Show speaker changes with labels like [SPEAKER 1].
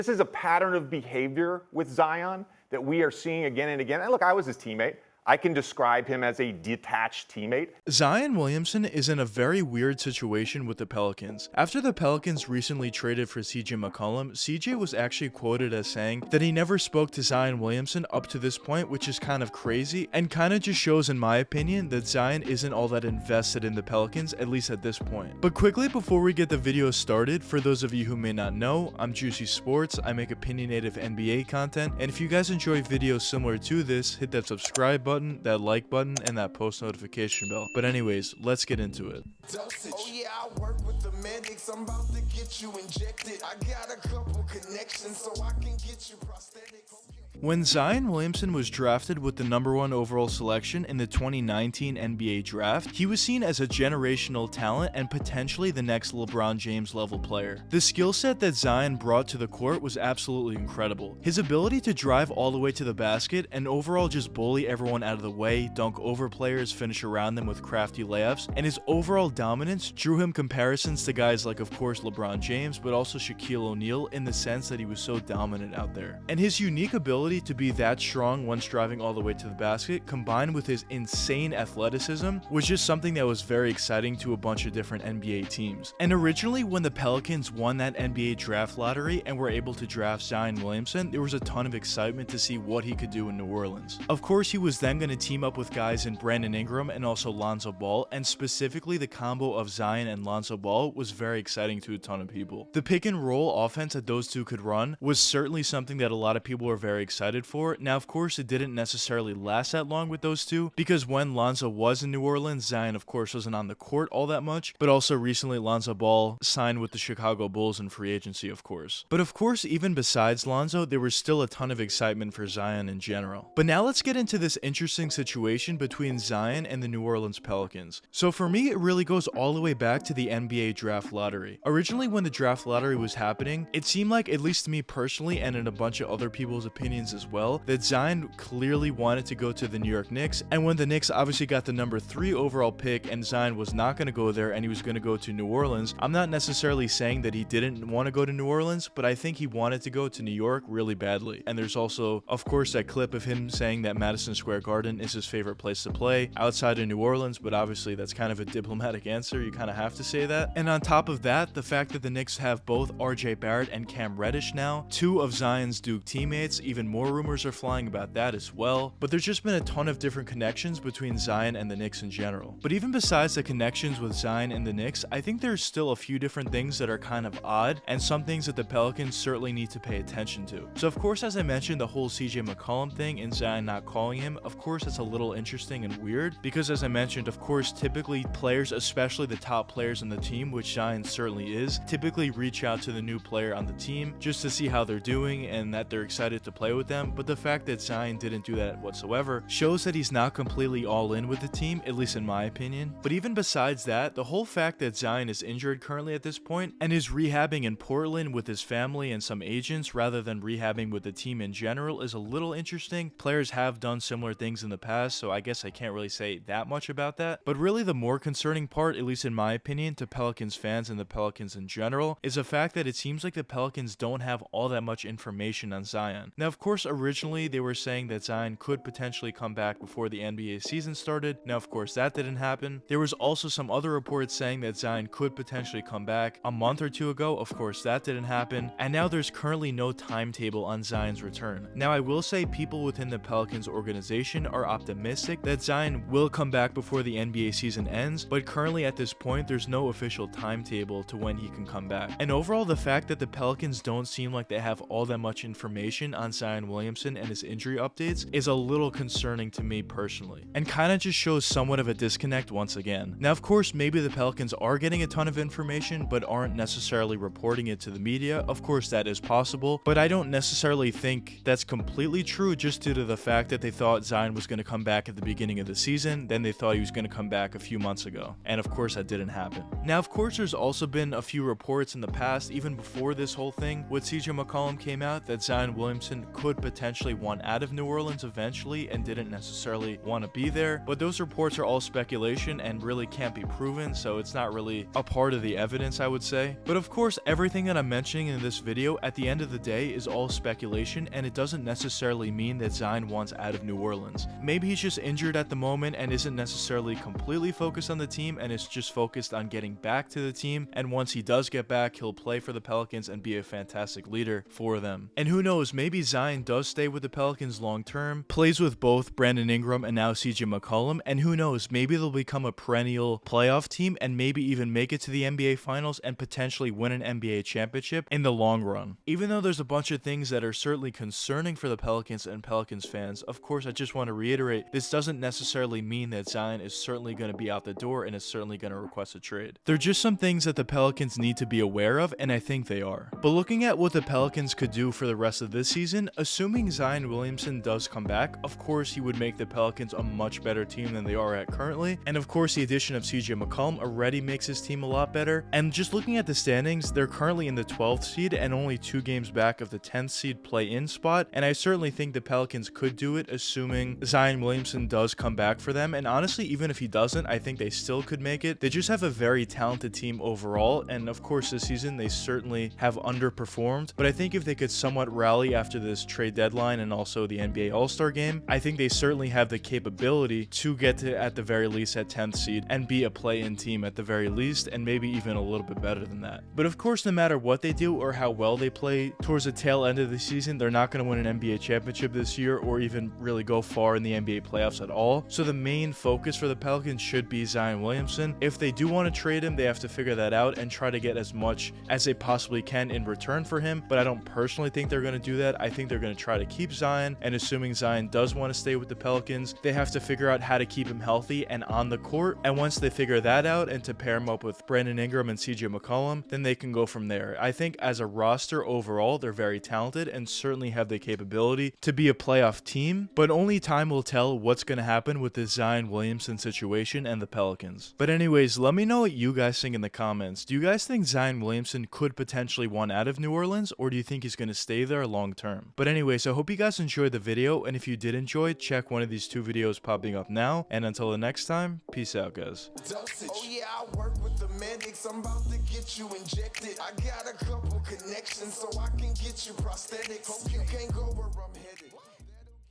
[SPEAKER 1] This is a pattern of behavior with Zion that we are seeing again and again. And look, I was his teammate. I can describe him as a detached teammate.
[SPEAKER 2] Zion Williamson is in a very weird situation with the Pelicans. After the Pelicans recently traded for CJ McCollum, CJ was actually quoted as saying that he never spoke to Zion Williamson up to this point, which is kind of crazy and kind of just shows, in my opinion, that Zion isn't all that invested in the Pelicans, at least at this point. But quickly before we get the video started, for those of you who may not know, I'm Juicy Sports. I make opinionative NBA content, and if you guys enjoy videos similar to this, hit that subscribe button, that like button, and that post notification bell. But anyways, let's get into it.
[SPEAKER 3] Oh yeah, I work with the medics. I'm about to get you injected. I got a couple connections so I can get you prosthetics.
[SPEAKER 2] When Zion Williamson was drafted with the #1 overall selection in the 2019 NBA draft, he was seen as a generational talent and potentially the next LeBron James level player. The skill set that Zion brought to the court was absolutely incredible. His ability to drive all the way to the basket and overall just bully everyone out of the way, dunk over players, finish around them with crafty layups, and his overall dominance drew him comparisons to guys like, of course, LeBron James, but also Shaquille O'Neal in the sense that he was so dominant out there. And his unique ability to be that strong once driving all the way to the basket, combined with his insane athleticism, was just something that was very exciting to a bunch of different NBA teams. And originally, when the Pelicans won that NBA draft lottery and were able to draft Zion Williamson, there was a ton of excitement to see what he could do in New Orleans. Of course, he was then going to team up with guys in Brandon Ingram and also Lonzo Ball, and specifically the combo of Zion and Lonzo Ball was very exciting to a ton of people. The pick and roll offense that those two could run was certainly something that a lot of people were very excited for. Now, of course, it didn't necessarily last that long with those two, because when Lonzo was in New Orleans, Zion, of course, wasn't on the court all that much, but also recently Lonzo Ball signed with the Chicago Bulls in free agency, of course. But of course, even besides Lonzo, there was still a ton of excitement for Zion in general. But now let's get into this interesting situation between Zion and the New Orleans Pelicans. So for me, it really goes all the way back to the NBA draft lottery. Originally, when the draft lottery was happening, it seemed like, at least to me personally and in a bunch of other people's opinions as well, that Zion clearly wanted to go to the New York Knicks, and when the Knicks obviously got the #3 overall pick and Zion was not going to go there and he was going to go to New Orleans, I'm not necessarily saying that he didn't want to go to New Orleans, but I think he wanted to go to New York really badly. And there's also, of course, that clip of him saying that Madison Square Garden is his favorite place to play outside of New Orleans, but obviously that's kind of a diplomatic answer, you kind of have to say that. And on top of that, the fact that the Knicks have both RJ Barrett and Cam Reddish now, two of Zion's Duke teammates, even more rumors are flying about that as well. But there's just been a ton of different connections between Zion and the Knicks in general. But even besides the connections with Zion and the Knicks, I think there's still a few different things that are kind of odd, and some things that the Pelicans certainly need to pay attention to. So of course, as I mentioned, the whole CJ McCollum thing and Zion not calling him, of course that's a little interesting and weird, because as I mentioned, of course, typically players, especially the top players on the team, which Zion certainly is, typically reach out to the new player on the team just to see how they're doing and that they're excited to play with them. But the fact that Zion didn't do that whatsoever shows that he's not completely all in with the team, at least in my opinion. But even besides that, the whole fact that Zion is injured currently at this point and is rehabbing in Portland with his family and some agents rather than rehabbing with the team in general is a little interesting. Players have done similar things in the past, so I guess I can't really say that much about that. But really the more concerning part, at least in my opinion, to Pelicans fans and the Pelicans in general, is the fact that it seems like the Pelicans don't have all that much information on Zion. Now, of course, originally they were saying that Zion could potentially come back before the NBA season started. Now, of course, that didn't happen. There was also some other reports saying that Zion could potentially come back a month or two ago. Of course, that didn't happen. And now there's currently no timetable on Zion's return. Now, I will say people within the Pelicans organization are optimistic that Zion will come back before the NBA season ends, but currently at this point, there's no official timetable to when he can come back. And overall, the fact that the Pelicans don't seem like they have all that much information on Zion Williamson and his injury updates is a little concerning to me personally, and kind of just shows somewhat of a disconnect once again. Now, of course, maybe the Pelicans are getting a ton of information, but aren't necessarily reporting it to the media. Of course, that is possible, but I don't necessarily think that's completely true just due to the fact that they thought Zion was going to come back at the beginning of the season, then they thought he was going to come back a few months ago, and of course that didn't happen. Now, of course, there's also been a few reports in the past, even before this whole thing with CJ McCollum came out, that Zion Williamson could could potentially want out of New Orleans eventually and didn't necessarily want to be there, but those reports are all speculation and really can't be proven, so it's not really a part of the evidence, I would say. But of course, everything that I'm mentioning in this video at the end of the day is all speculation, and it doesn't necessarily mean that Zion wants out of New Orleans. Maybe he's just injured at the moment and isn't necessarily completely focused on the team and is just focused on getting back to the team, and once he does get back, he'll play for the Pelicans and be a fantastic leader for them. And who knows, maybe Zion does stay with the Pelicans long term, plays with both Brandon Ingram and now CJ McCollum, and who knows, maybe they'll become a perennial playoff team and maybe even make it to the NBA Finals and potentially win an NBA championship in the long run. Even though there's a bunch of things that are certainly concerning for the Pelicans and Pelicans fans, of course I just want to reiterate, this doesn't necessarily mean that Zion is certainly going to be out the door and is certainly going to request a trade. There are just some things that the Pelicans need to be aware of, and I think they are. But looking at what the Pelicans could do for the rest of this season, assuming Zion Williamson does come back, of course he would make the Pelicans a much better team than they are at currently, and of course the addition of CJ McCollum already makes his team a lot better. And just looking at the standings, they're currently in the 12th seed and only 2 games back of the 10th seed play-in spot, and I certainly think the Pelicans could do it assuming Zion Williamson does come back for them. And honestly, even if he doesn't, I think they still could make it. They just have a very talented team overall, and of course this season they certainly have underperformed, but I think if they could somewhat rally after this trade deadline and also the NBA All-Star game, I think they certainly have the capability to get to at the very least at 10th seed and be a play-in team at the very least, and maybe even a little bit better than that. But of course, no matter what they do or how well they play towards the tail end of the season, they're not going to win an NBA championship this year or even really go far in the NBA playoffs at all. So the main focus for the Pelicans should be Zion Williamson. If they do want to trade him, they have to figure that out and try to get as much as they possibly can in return for him, but I don't personally think they're going to do that. I think they're going to try to keep Zion, and assuming Zion does want to stay with the Pelicans, they have to figure out how to keep him healthy and on the court, and once they figure that out and to pair him up with Brandon Ingram and CJ McCollum, then they can go from there. I think as a roster overall, they're very talented and certainly have the capability to be a playoff team, but only time will tell what's going to happen with the Zion Williamson situation and the Pelicans. But anyways, let me know what you guys think in the comments. Do you guys think Zion Williamson could potentially want out of New Orleans, or do you think he's going to stay there long term? But anyways, I hope you guys enjoyed the video, and if you did enjoy, check one of these 2 videos popping up now, and until the next time, peace out guys.
[SPEAKER 3] Dosage. Oh yeah, I work with the medics. I'm about to get you injected. I got a couple connections so I can get you prosthetics. Hope you can't go where I'm headed.